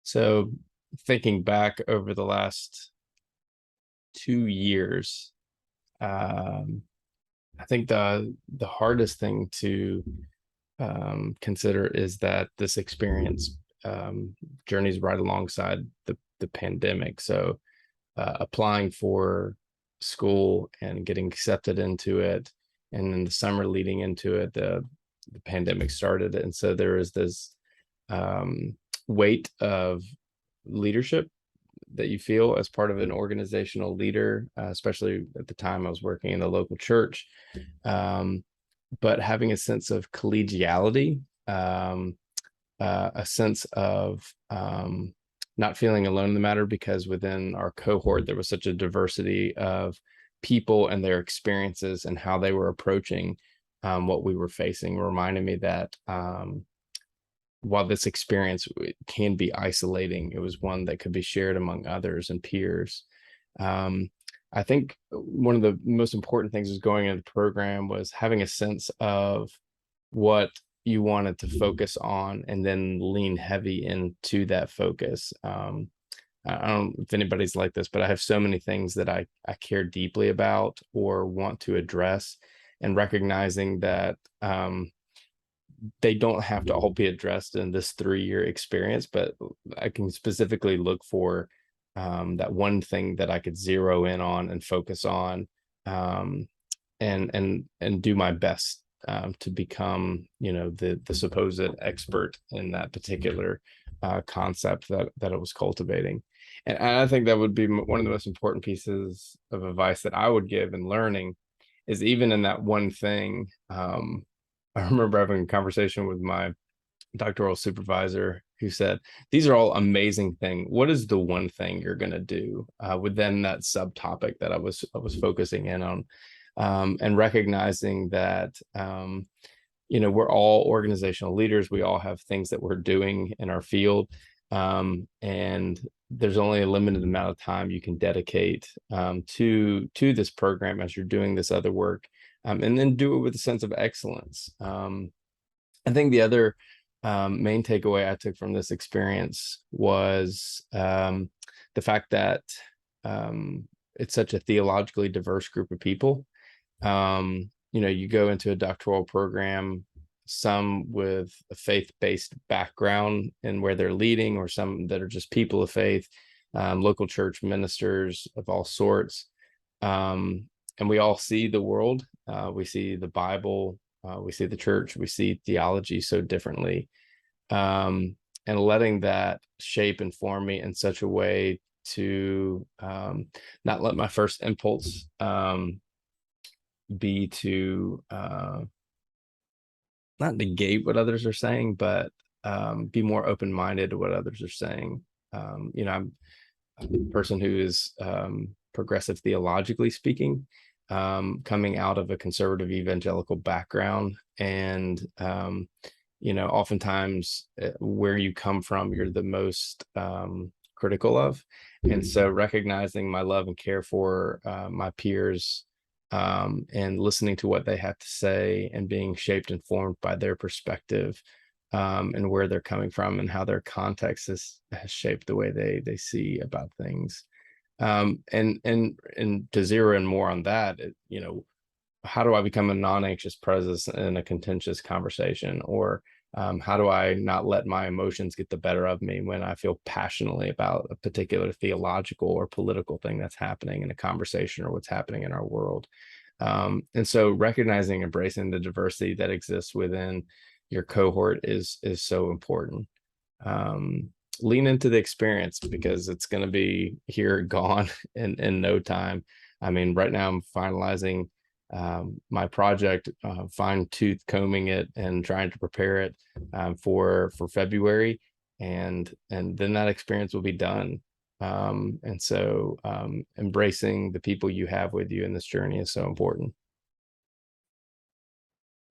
So thinking back over the last 2 years, um, I think the hardest thing to consider is that this experience journeys right alongside the pandemic. So applying for school and getting accepted into it, and then the summer leading into it, the pandemic started, and so there is this um, weight of leadership that you feel as part of an organizational leader, especially at the time I was working in the local church, um, but having a sense of collegiality, a sense of not feeling alone in the matter, because within our cohort, there was such a diversity of people and their experiences and how they were approaching what we were facing, reminded me that while this experience can be isolating, it was one that could be shared among others and peers. Um, I think one of the most important things was going into the program was having a sense of what you wanted to focus on and then lean heavy into that focus. I don't know if anybody's like this, but I have so many things that I care deeply about or want to address, and recognizing that they don't have to all be addressed in this 3-year experience, but I can specifically look for that one thing that I could zero in on and focus on, um, and do my best to become, the supposed expert in that particular concept that it was cultivating. And I think that would be one of the most important pieces of advice that I would give in learning, is even in that one thing. I remember having a conversation with my doctoral supervisor who said, "These are all amazing things. What is the one thing you're going to do within that subtopic that I was focusing in on?" And recognizing that we're all organizational leaders. We all have things that we're doing in our field, and there's only a limited amount of time you can dedicate to this program as you're doing this other work, and then do it with a sense of excellence. I think the other main takeaway I took from this experience was the fact that it's such a theologically diverse group of people. You go into a doctoral program, some with a faith-based background in where they're leading, or some that are just people of faith, local church ministers of all sorts. And we all see the world. We see the Bible, we see the church, we see theology so differently. And letting that shape and form me in such a way to not let my first impulse be to not negate what others are saying, but be more open-minded to what others are saying. I'm a person who is progressive theologically speaking, coming out of a conservative evangelical background. And oftentimes where you come from, you're the most critical of. And so recognizing my love and care for my peers, and listening to what they have to say and being shaped and formed by their perspective, and where they're coming from and how their context has shaped the way they see about things. And to zero in more on that, how do I become a non-anxious presence in a contentious conversation? Or how do I not let my emotions get the better of me when I feel passionately about a particular theological or political thing that's happening in a conversation or what's happening in our world? And so recognizing, embracing the diversity that exists within your cohort is so important. Lean into the experience, because it's going to be here, gone in no time. I mean, right now I'm finalizing my project, fine tooth combing it and trying to prepare it for February, and then that experience will be done. And so embracing the people you have with you in this journey is so important.